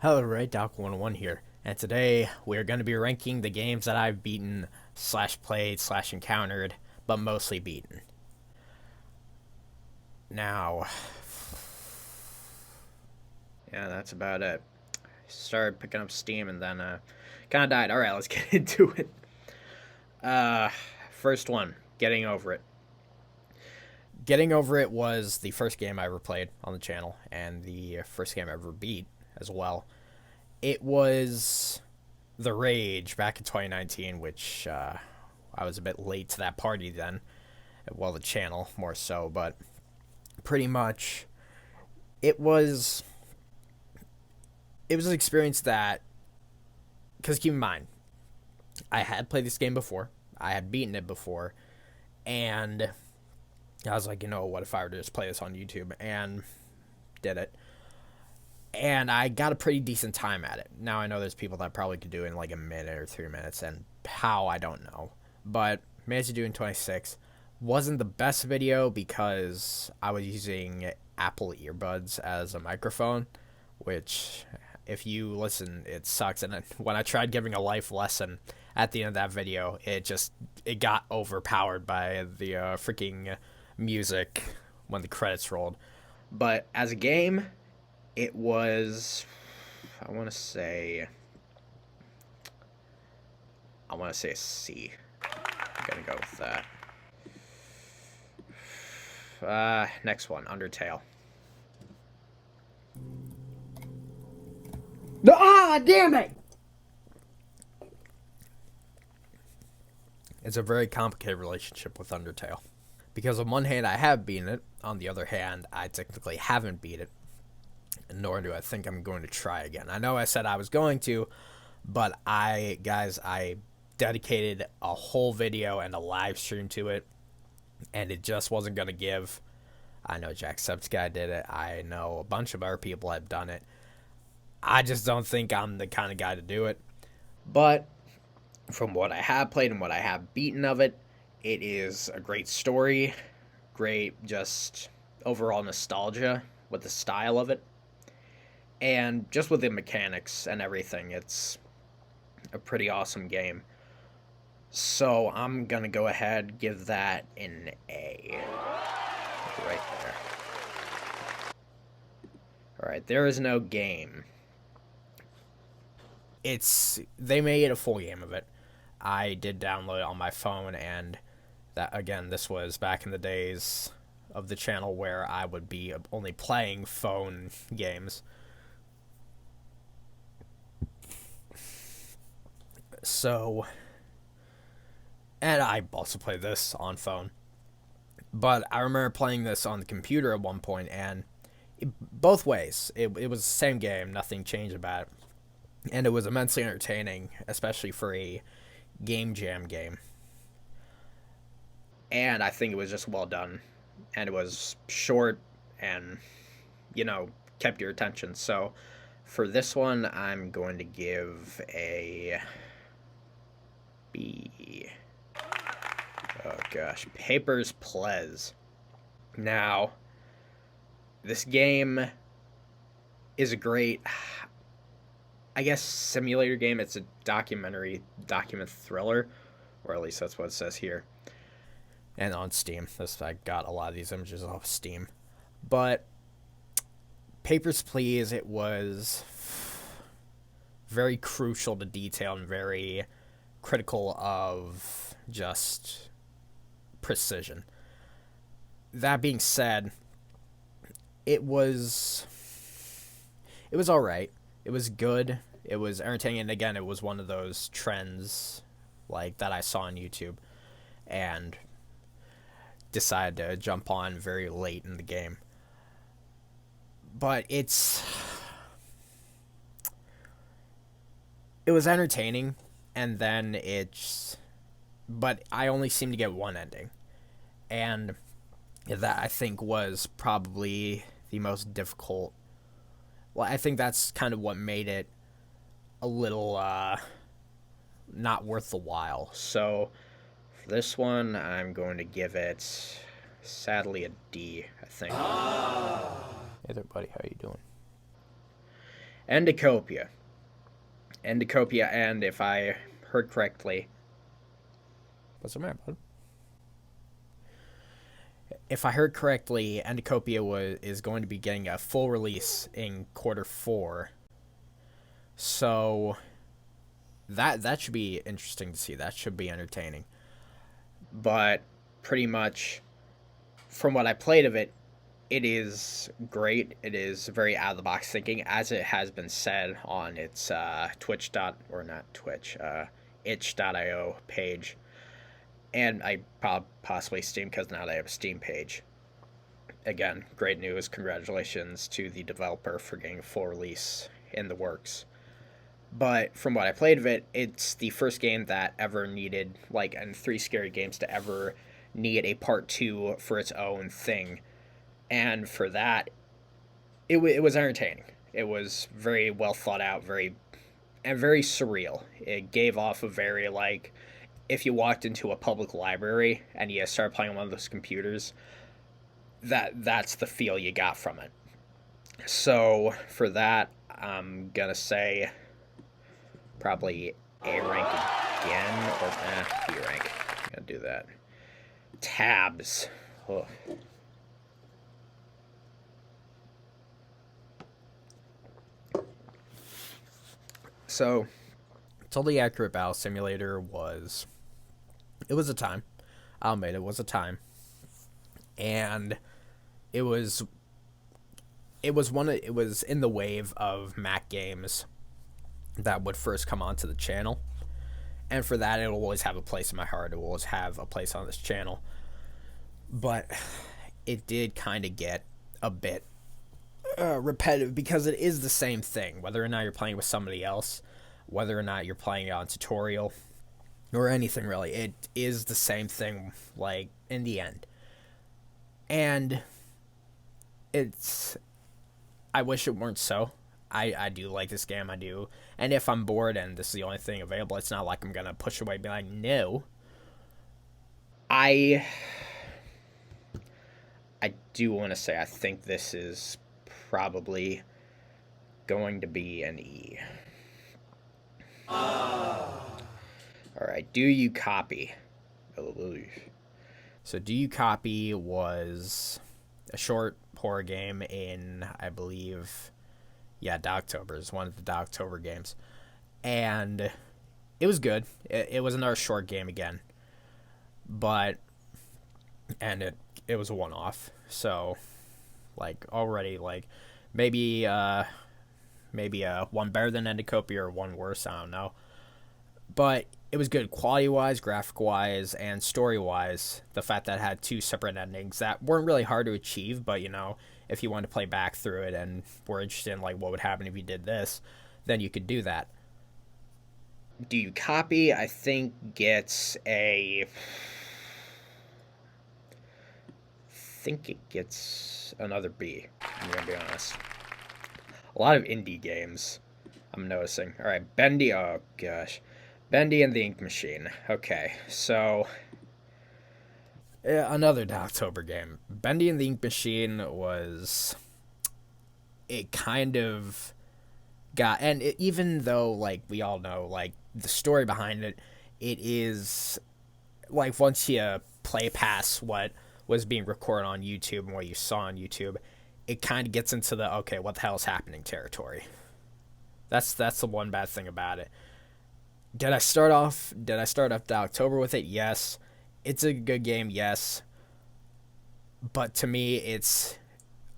Hello, everybody, Doc101 here, and today we're going to be ranking the games that I've beaten, slash played, slash encountered, but mostly beaten. Now, yeah, that's about it. Started picking up steam and then kind of died. Alright, let's get into it. Uh, First one, Getting Over It. Getting Over It was the first game I ever played on the channel, and the first game I ever beat as well. It was the rage back in 2019, which I was a bit late to that party then. Well, the channel more so, but pretty much it was an experience that, because keep in mind, I had played this game before, I had beaten it before, and I was like, what if I were to just play this on YouTube, and did it. And I got a pretty decent time at it. Now I know there's people that probably could do it in like a minute or 3 minutes, and how, I don't know. But managed to do it in 26. Wasn't the best video because I was using Apple earbuds as a microphone, which, if you listen, it sucks. And when I tried giving a life lesson at the end of that video, it got overpowered by the freaking music when the credits rolled. But as a game, it was, I want to say a C. I'm gonna go with that. Next one, Undertale. Damn it! It's a very complicated relationship with Undertale. Because on one hand, I have beaten it. On the other hand, I technically haven't beat it. Nor do I think I'm going to try again. I know I said I was going to, but I dedicated a whole video and a live stream to it, and it just wasn't going to give. I know Jacksepticeye did it. I know a bunch of other people have done it. I just don't think I'm the kind of guy to do it. But from what I have played and what I have beaten of it, it is a great story, great just overall nostalgia with the style of it. And just with the mechanics and everything, it's a pretty awesome game. So I'm going to go ahead and give that an A. Right there. Alright, There Is No Game. They made a full game of it. I did download it on my phone, and that, again, this was back in the days of the channel where I would be only playing phone games. So, and I also played this on phone, but I remember playing this on the computer at one point, and both ways, it was the same game, nothing changed about it, and it was immensely entertaining, especially for a game jam game. And I think it was just well done, and it was short, and kept your attention. So for this one, I'm going to give a B. Oh gosh, Papers, Please. Now, this game is a great, I guess, simulator game. It's a document thriller, or at least that's what it says here. And on Steam, I got a lot of these images off Steam. But Papers, Please, it was very crucial to detail and very critical of just precision. That being said, it was all right. It was good. It was entertaining, and again, it was one of those trends like that I saw on YouTube, and decided to jump on very late in the game. But it was entertaining, and then but I only seemed to get one ending, and that, I think, was probably the most difficult. Well, I think that's kind of what made it a little not worth the while. So for this one, I'm going to give it, sadly, a D, I think. Hey there, buddy. How you doing? Endicopia. Endicopia, and if I heard correctly, what's the matter, bud? If I heard correctly, Endicopia is going to be getting a full release in Q4. So that should be interesting to see. That should be entertaining. But pretty much, from what I played of it, it is great. It is very out of the box thinking, as it has been said on its itch.io page, and I possibly Steam, because now they have a Steam page. Again, great news. Congratulations to the developer for getting a full release in the works. But from what I played of it, it's the first game that ever needed, like, and 3 Scary Games to ever need a part 2 for its own thing. And for that, it was entertaining. It was very well thought out, very surreal. It gave off a very, like, if you walked into a public library and you started playing on one of those computers, that's the feel you got from it. So for that, I'm gonna say probably A rank again, or B rank. I'm gonna do that. Tabs. Oh. So, Totally Accurate Battle Simulator was a time. I'll admit it was a time. And it was in the wave of Mac games that would first come onto the channel. And for that, it'll always have a place in my heart. It will always have a place on this channel. But it did kind of get a bit repetitive, because it is the same thing, whether or not you're playing with somebody else, whether or not you're playing it on tutorial, or anything really. It is the same thing, like, in the end. And I wish it weren't so. I do like this game, I do. And if I'm bored and this is the only thing available, it's not like I'm going to push away and be like, no. I do want to say I think this is probably going to be an E. Alright, Do You Copy? So Do You Copy was a short horror game in, I believe, Dogtober. It's one of the Dogtober games. And it was good. It was another short game again. And it was a one-off. So, like, already, like, maybe one better than Endicopia or one worse, I don't know. But it was good quality-wise, graphic-wise, and story-wise. The fact that it had 2 separate endings that weren't really hard to achieve, but, if you wanted to play back through it and were interested in, like, what would happen if you did this, then you could do that. Do You Copy, I think, gets another B. I'm going to be honest. A lot of indie games, I'm noticing. Alright, Bendy. Oh, gosh. Bendy and the Ink Machine. Okay, so another October game. Bendy and the Ink Machine was... It kind of got... And even though, like, we all know, like, the story behind it, it is... Like, once you play past what was being recorded on YouTube and what you saw on YouTube, it kind of gets into the, okay, what the hell is happening territory. That's the one bad thing about it. Did I start off October with it? Yes. It's a good game, yes. But to me, it's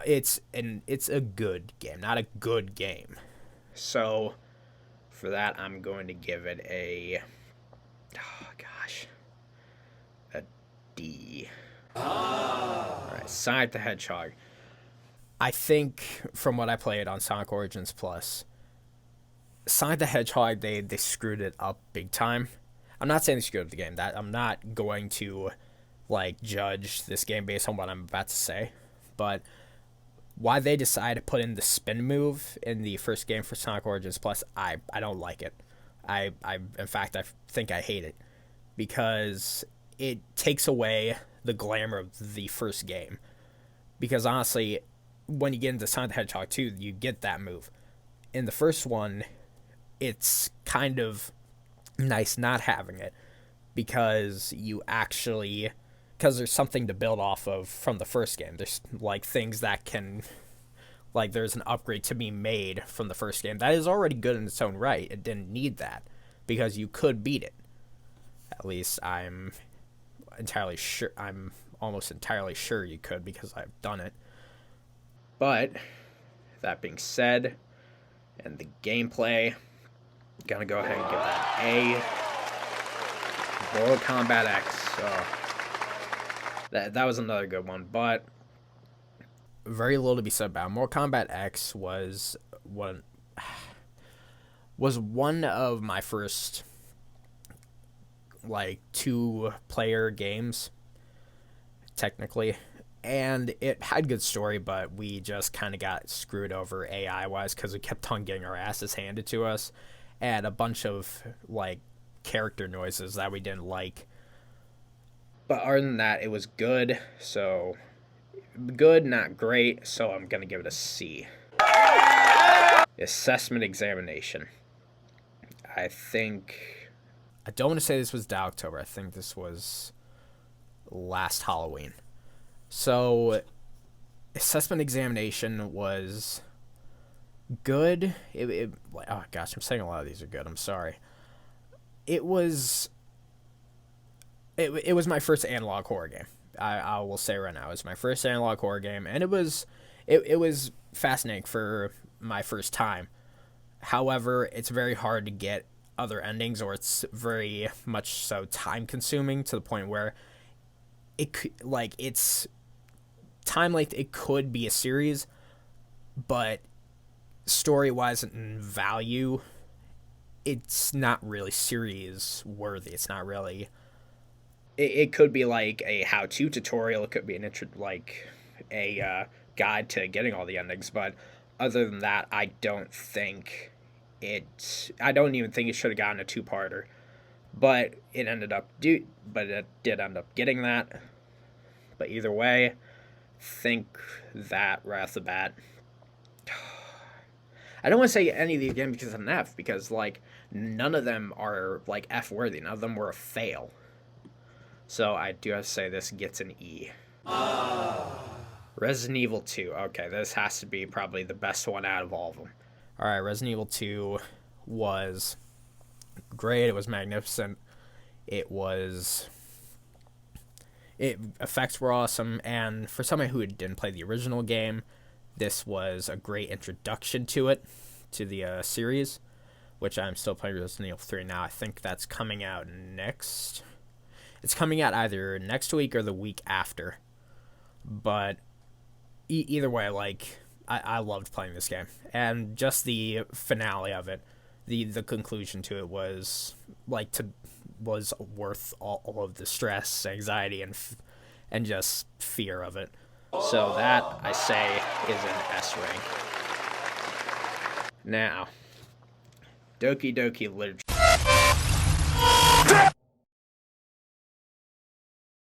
a good game, not a good game. So for that, I'm going to give it a D. Alright, Sonic the Hedgehog. I think from what I played on Sonic Origins Plus, Sonic the Hedgehog, they screwed it up big time. I'm not saying they screwed up the game. That I'm not going to, like, judge this game based on what I'm about to say. But why they decided to put in the spin move in the first game for Sonic Origins Plus, I don't like it. In fact, I think I hate it. Because it takes away the glamour of the first game. Because honestly, when you get into Sonic the Hedgehog 2, you get that move. in the first one, it's kind of nice not having it because because there's something to build off of from the first game. There's like things that can, like there's an upgrade to be made from the first game that is already good in its own right. It didn't need that because you could beat it. At least I'm almost entirely sure you could because I've done it. But that being said, and the gameplay, I'm gonna go ahead and give that A. Mortal Kombat X. That was another good one, but very little to be said about it. Mortal Kombat X was one of my first like 2-player games, technically, and it had good story, but we just kind of got screwed over AI wise because we kept on getting our asses handed to us, and a bunch of like character noises that we didn't like. But other than that, it was good. So good, not great. So I'm gonna give it a C. Assessment examination. I don't want to say this was October. I think this was last Halloween. So, assessment examination was good. Oh gosh, I'm saying a lot of these are good. I'm sorry. It was my first analog horror game. I will say right now, it was my first analog horror game, and it was fascinating for my first time. However, it's very hard to get other endings, or it's very much so time consuming to the point where it's time length. It could be a series, but story wise and value, it's not really series worthy. It's not really. It could be like a how-to tutorial. It could be a guide to getting all the endings. But other than that, I don't even think it should have gotten a 2-parter. But it did end up getting that. But either way, think that right off the bat. I don't want to say any of these games because of an F, because like none of them are like F worthy. None of them were a fail. So I do have to say this gets an E. Resident Evil 2. Okay, this has to be probably the best one out of all of them. Alright, Resident Evil 2 was great. It was magnificent. Effects were awesome, and for somebody who didn't play the original game, this was a great introduction to the series, which I'm still playing Resident Evil 3 now. I think that's coming out next. It's coming out either next week or the week after. But either way, like, I loved playing this game. And just the finale of it, the conclusion to it was worth all of the stress, anxiety, and just fear of it. So that, I say, is an S rank. Now, Doki Doki Literature.